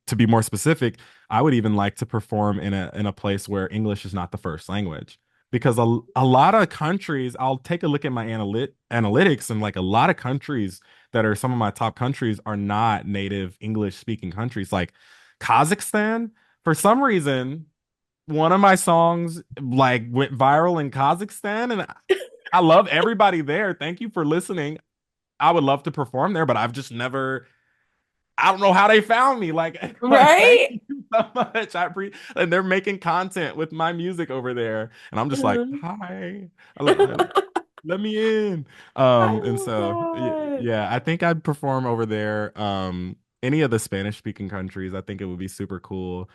to be more specific, I would even like to perform in a place where English is not the first language. Because a lot of countries, I'll take a look at my analytics and like a lot of countries that are some of my top countries are not native English speaking countries. Like Kazakhstan, for some reason one of my songs like went viral in Kazakhstan and I love everybody there. Thank you for listening. I would love to perform there, but I've just never I don't know how they found me. Like thank Right? you so much. And they're making content with my music over there. And I'm just like, Uh-huh. hi. Let me in. I And love so that. yeah, I think I'd perform over there. Any of the Spanish speaking countries, I think it would be super cool.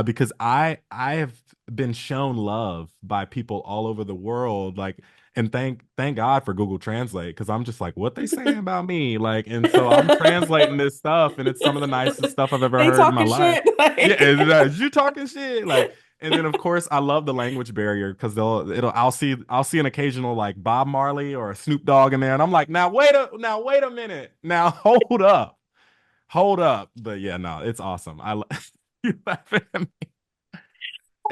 Because I have been shown love by people all over the world. Like, and thank God for Google Translate, because I'm just like, what they saying about me? Like, and so I'm translating this stuff, and it's some of the nicest stuff I've ever They heard in my talking life. shit. Yeah, Like, and, you talking shit. Like, and then of course I love the language barrier because I'll see an occasional like Bob Marley or a Snoop Dogg in there, and I'm like, now wait a minute, now hold up. But yeah, no, it's awesome. You laughing at me.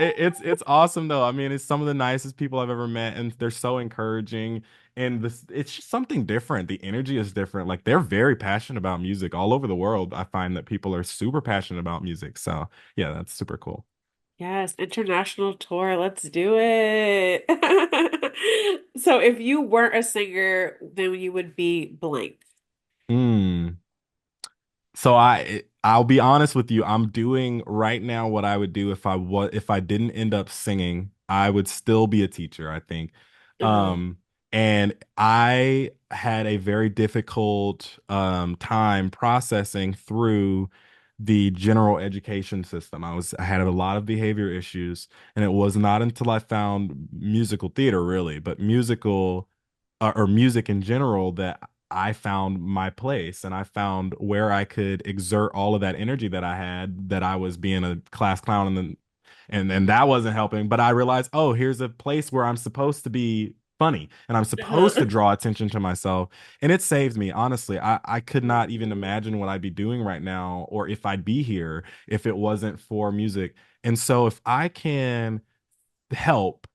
It's awesome though. I mean, it's some of the nicest people I've ever met, and they're so encouraging. And this it's just something different. The energy is different. Like they're very passionate about music all over the world. I find that people are super passionate about music. So yeah, that's super cool. yes, international tour. Let's do it. So if you weren't a singer, then you would be blank. Hmm. So I'll be honest with you. I'm doing right now what I would do if I didn't end up singing. I would still be a teacher, I think. Uh-huh. Um, and I had a very difficult time processing through the general education system. I had a lot of behavior issues, and it was not until I found musical theater really, but musical or music in general that I found my place and I found where I could exert all of that energy that I had that I was being a class clown and that wasn't helping. But I realized, oh, here's a place where I'm supposed to be funny and I'm supposed to Uh-huh. draw attention to myself. And it saved me. Honestly, I could not even Mhm. imagine what I'd be doing right now or if I'd be here if it wasn't for music. And so if I can help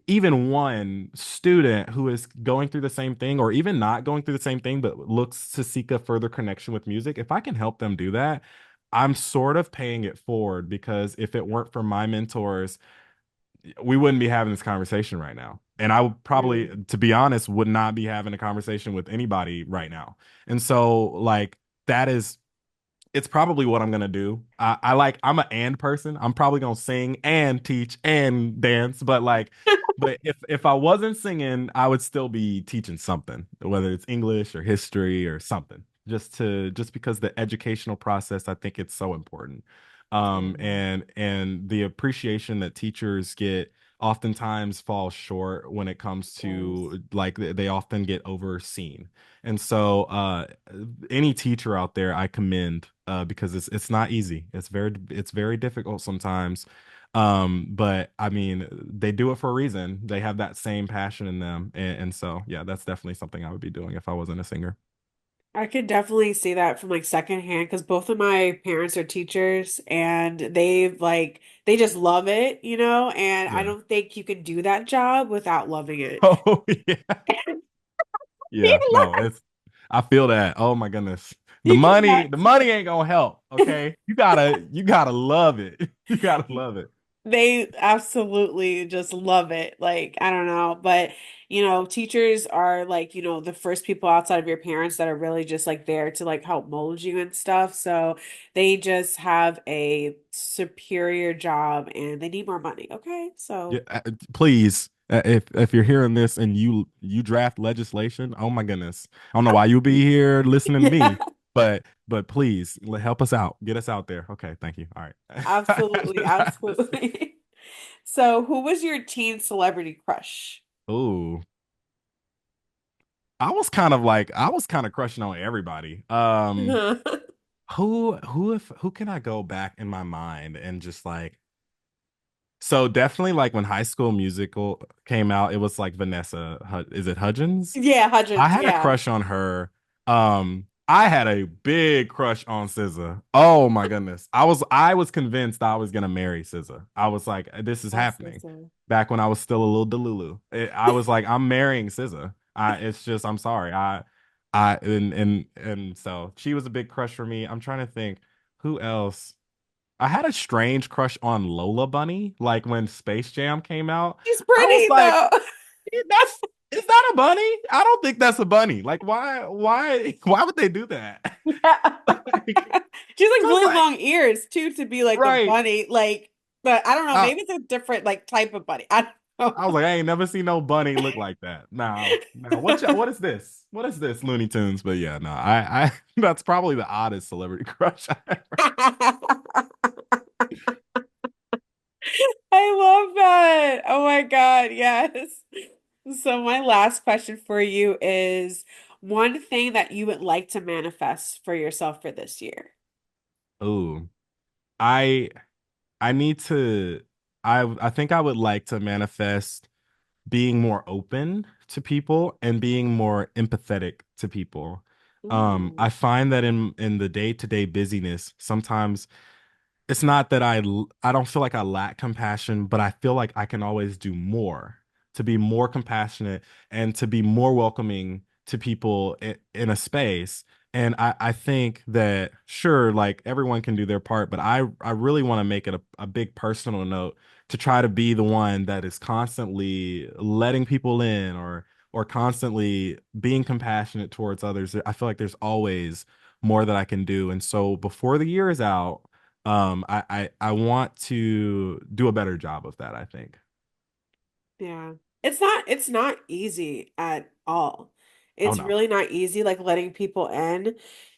even one student who is going through the same thing or even not going through the same thing but looks to seek a further connection with music, if I can help them do that, I'm sort of paying it forward because if it weren't for my mentors, we wouldn't be having this conversation right now. And I would probably, True. to be honest, would not be having a conversation with anybody right now. And so like that is it's probably what I'm gonna do. I'm an and person. I'm probably gonna sing and teach and dance, but if I wasn't singing, I would still be teaching something, whether it's English or history or something. Just because the educational process, I think it's so important. Oh, And the appreciation that teachers get oftentimes falls short when it comes yes. to like they often get overseen. And so any teacher out there I commend because it's not easy. It's very difficult sometimes. But I mean, they do it for a reason. They have that same passion in them. And so yeah, that's definitely something I would be doing if I wasn't a singer. I could definitely see that from like secondhand because both of my parents are teachers and they just love it, and I Yeah. don't think you can do that job without loving it. Oh yeah. Yeah. No, it's I feel that. Oh my goodness. The You money, cannot. the money ain't gonna help. Okay. You gotta love it. You gotta love it. They absolutely just love it. Like, I don't know, but teachers are like, the first people outside of your parents that are really just like there to like help mold you and stuff. So they just have a superior job and they need more money. Okay. Yeah, So please, if you're hearing this and you draft legislation, oh my goodness, I don't know why you'll be here listening to yeah, me, but please help us out, get us out there. Okay, thank you. All right. absolutely, absolutely. So who was your teen celebrity crush? Oh, I was kind of crushing on everybody. Who can I go back in my mind and just like so definitely like when High School Musical came out, it was like Vanessa, is it Hudgens? Yeah, I Hudgens, had a yeah. crush on her. I had a big crush on SZA. Oh my goodness. I was convinced I was gonna marry SZA. I was like, this is Also, happening. so. Back when I was still a little delulu. I was like, I'm marrying SZA. It's just I'm sorry. And so she was a big crush for me. I'm trying to think who else. I had a strange crush on Lola Bunny, like when Space Jam came out. She's I was pretty like, though. that's is that a bunny? I don't think that's a bunny. Like, why would they do that? Yeah. Like, She's like I was really like, long ears too to be like a right. bunny. Like, but I don't know, I, maybe it's a different like type of bunny. I don't I was like, I ain't never seen no bunny look like that. Now, what is this? What is this, Looney Tunes? But yeah, no, I that's probably the oddest celebrity crush I ever. know. I love that. Oh my God, yes. So my last question for you is one thing that you would like to manifest for yourself for this year. Ooh, I I need to. I think I would like to manifest being more open to people and being more empathetic to people. I Ooh, find that in the day-to-day busyness, sometimes it's not that I don't feel like I lack compassion, but I feel like I can always do more to be more compassionate and to be more welcoming to people in a space. And I think that sure, like everyone can do their part, but I really want to make it a big personal note to try to be the one that is constantly letting people in or constantly being compassionate towards others. I feel like there's always more that I can do. And so before the year is out, I want to do a better job of that, I think. yeah. It's not easy at all. Oh It's no. really not easy like letting people in.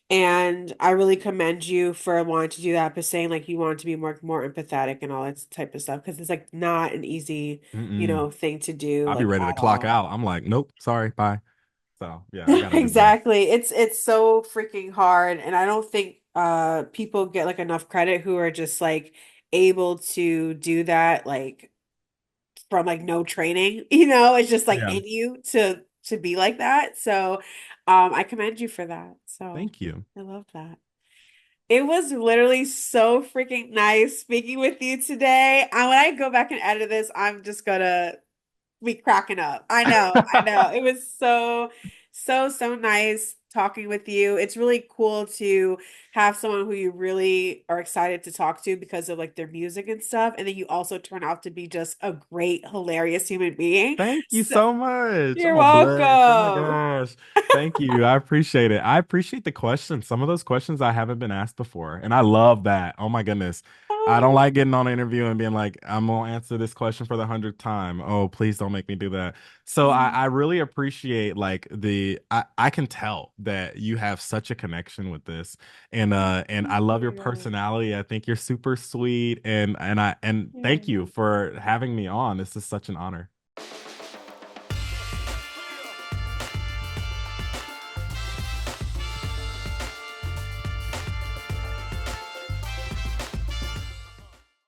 And I really commend you for wanting to do that, but saying like you want to be more empathetic and all that type of stuff because it's like not an easy, Mm-mm. thing to do I'll be like ready to at clock all. out. I'm like, nope, sorry, bye. So yeah, I gotta do better. Exactly. It's so freaking hard and I don't think people get like enough credit who are just like able to do that like from like no training, it's just like Yeah. in you to be like that. So I commend you for that. So Thank you. I love that. It was literally so freaking nice speaking with you today. When I go back and edit this, I'm just gonna be cracking up. I know, I know. It was so, so, so nice talking with you. It's really cool to have someone who you really are excited to talk to because of like their music and stuff. And then you also turn out to be just a great, hilarious human being. Thank you So so much. you're I'm a blessed. Oh my welcome. gosh. Thank you. I appreciate it. I appreciate the questions. Some of those questions I haven't been asked before. And I love that. Oh my goodness. I don't like getting on an interview and being like, I'm gonna answer this question for the 100th time. Oh, please don't make me do that. So I really appreciate like I can tell that you have such a connection with this. And I Thank love your you. personality. I think you're super sweet and thank you Yeah. for having me on. This is such an honor.